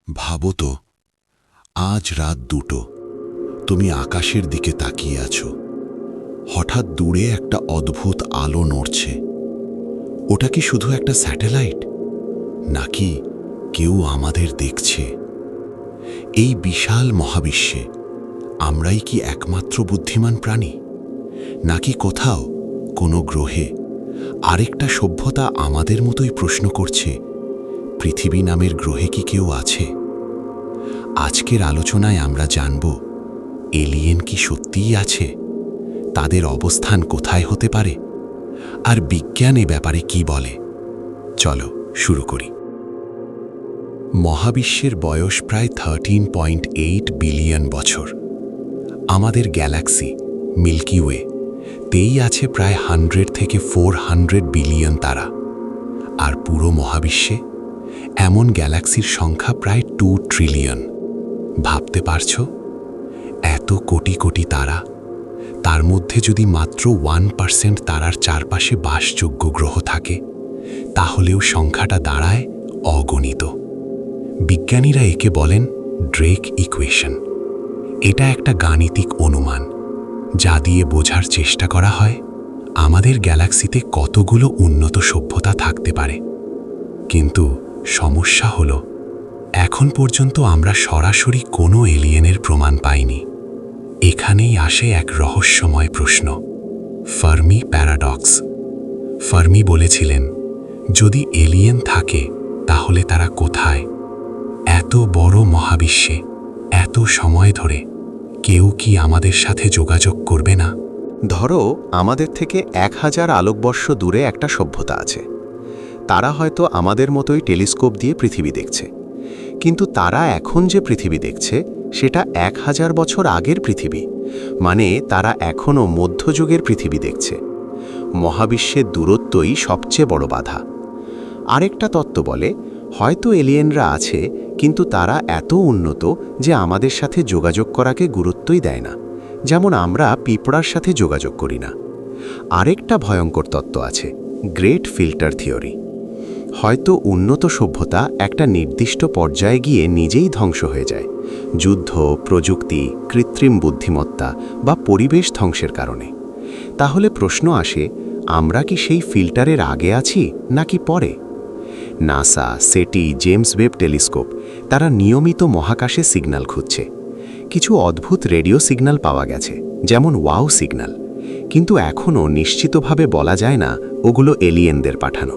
ভাবো তো, আজ রাত 2টো তুমি আকাশের দিকে তাকিয়ে আছো। হঠাৎ দূরে একটা অদ্ভুত আলো নড়ছে। ওটা কি শুধু একটা স্যাটেলাইট, নাকি কেউ আমাদের দেখছে? এই বিশাল মহাবিশ্বে আমরাই কি একমাত্র বুদ্ধিমান প্রাণী, নাকি কোথাও কোনো গ্রহে আরেকটা সভ্যতা আমাদের মতোই প্রশ্ন করছে, পৃথিবী নামের গ্রহে কি কেউ আছে? আজকের আলোচনায় আমরা জানব, এলিয়েন কি সত্যিই আছে, তাদের অবস্থান কোথায় হতে পারে, আর বিজ্ঞান এ ব্যাপারে কি বলে। চলো শুরু করি। মহাবিশ্বের বয়স প্রায় 13.8 বিলিয়ন বছর। আমাদের গ্যালাক্সি মিল্কি ওয়ে তেই আছে প্রায় 100 থেকে 400 বিলিয়ন তারা। আর পুরো মহাবিশ্বে এমন গ্যালাক্সির সংখ্যা প্রায় 2 ট্রিলিয়ন। ভাবতে পারছো, এত কোটি কোটি তারা, তার মধ্যে যদি মাত্র 1% তারার চারপাশে বাসযোগ্য গ্রহ থাকে, তাহলেও সংখ্যাটা দাঁড়ায় অগণিত। বিজ্ঞানীরা একে বলেন ড্রেক ইকুয়েশন। এটা একটা গাণিতিক অনুমান, যা দিয়ে বোঝার চেষ্টা করা হয় আমাদের গ্যালাক্সিতে কতগুলো উন্নত সভ্যতা থাকতে পারে। কিন্তু সমস্যা হলো, এখন পর্যন্ত আমরা সরাসরি কোনো এলিয়েনের প্রমাণ পাইনি। এখানেই আসে এক রহস্যময় প্রশ্ন, ফার্মি প্যারাডক্স। ফার্মি বলেছিলেন, যদি এলিয়েন থাকে তাহলে তারা কোথায়? এত বড় মহাবিশ্বে এত সময় ধরে কেউ কি আমাদের সাথে যোগাযোগ করবে না? ধরো আমাদের থেকে 1000 আলোকবর্ষ দূরে একটা সভ্যতা আছে। তারা হয়তো আমাদের মতোই টেলিস্কোপ দিয়ে পৃথিবী দেখছে, কিন্তু তারা এখন যে পৃথিবী দেখছে সেটা 1000 বছর আগের পৃথিবী। মানে তারা এখনও মধ্যযুগের পৃথিবী দেখছে। মহাবিশ্বের দূরত্বই সবচেয়ে বড় বাধা। আরেকটা তত্ত্ব বলে, হয়তো এলিয়েনরা আছে, কিন্তু তারা এত উন্নত যে আমাদের সাথে যোগাযোগ করাকে গুরুত্বই দেয় না, যেমন আমরা পিঁপড়ার সাথে যোগাযোগ করি না। আরেকটা ভয়ঙ্কর তত্ত্ব আছে, গ্রেট ফিল্টার থিওরি। হয়তো উন্নত সভ্যতা একটা নির্দিষ্ট পর্যায়ে গিয়ে নিজেই ধ্বংস হয়ে যায়, যুদ্ধ, প্রযুক্তি, কৃত্রিম বুদ্ধিমত্তা বা পরিবেশ ধ্বংসের কারণে। তাহলে প্রশ্ন আসে, আমরা কি সেই ফিল্টারের আগে আছি নাকি পরে? নাসা, সেটি, জেমস ওয়েব টেলিস্কোপ তারা নিয়মিত মহাকাশে সিগন্যাল খুঁজছে। কিছু অদ্ভুত রেডিও সিগন্যাল পাওয়া গেছে, যেমন ওয়াও সিগন্যাল, কিন্তু এখনও নিশ্চিতভাবে বলা যায় না ওগুলো এলিয়েনদের পাঠানো।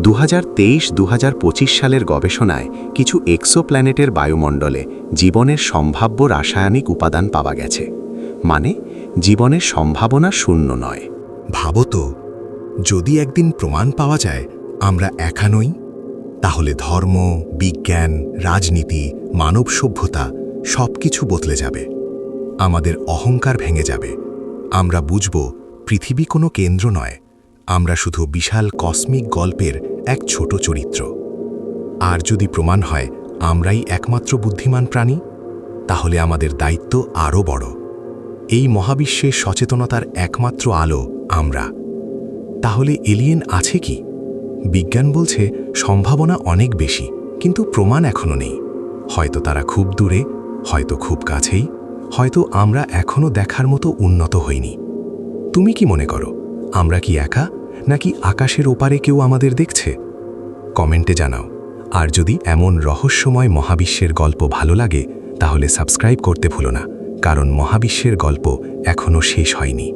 2023-2025 সালের গবেষণায় কিছু এক্সোপ্ল্যানেটের বায়ুমণ্ডলে জীবনের সম্ভাব্য রাসায়নিক উপাদান পাওয়া গেছে। মানে জীবনের সম্ভাবনা শূন্য নয়। ভাবো তো, যদি একদিন প্রমাণ পাওয়া যায় আমরা একা নই, তাহলে ধর্ম, বিজ্ঞান, রাজনীতি, মানব সভ্যতা সবকিছু বদলে যাবে। আমাদের অহংকার ভেঙে যাবে। আমরা বুঝব পৃথিবী কোনো কেন্দ্র নয়, আমরা শুধু বিশাল কসমিক গল্পের এক ছোট চরিত্র। আর যদি প্রমাণ হয় আমরাই একমাত্র বুদ্ধিমান প্রাণী, তাহলে আমাদের দায়িত্ব আরও বড়। এই মহাবিশ্বে সচেতনতার একমাত্র আলো আমরা। তাহলে এলিয়েন আছে কি? বিজ্ঞান বলছে সম্ভাবনা অনেক বেশি, কিন্তু প্রমাণ এখনো নেই। হয়তো তারা খুব দূরে, হয়তো খুব কাছেই, হয়তো আমরা এখনো দেখার মতো উন্নত হইনি। তুমি কি মনে করো, আমরা কি একা, নাকি আকাশের ওপারে কেউ আমাদের দেখছে? কমেন্টে জানাও। আর যদি এমন রহস্যময় মহাবিশ্বের গল্প ভালো লাগে, তাহলে সাবস্ক্রাইব করতে ভুলো না, কারণ মহাবিশ্বের গল্প এখনো শেষ হয়নি।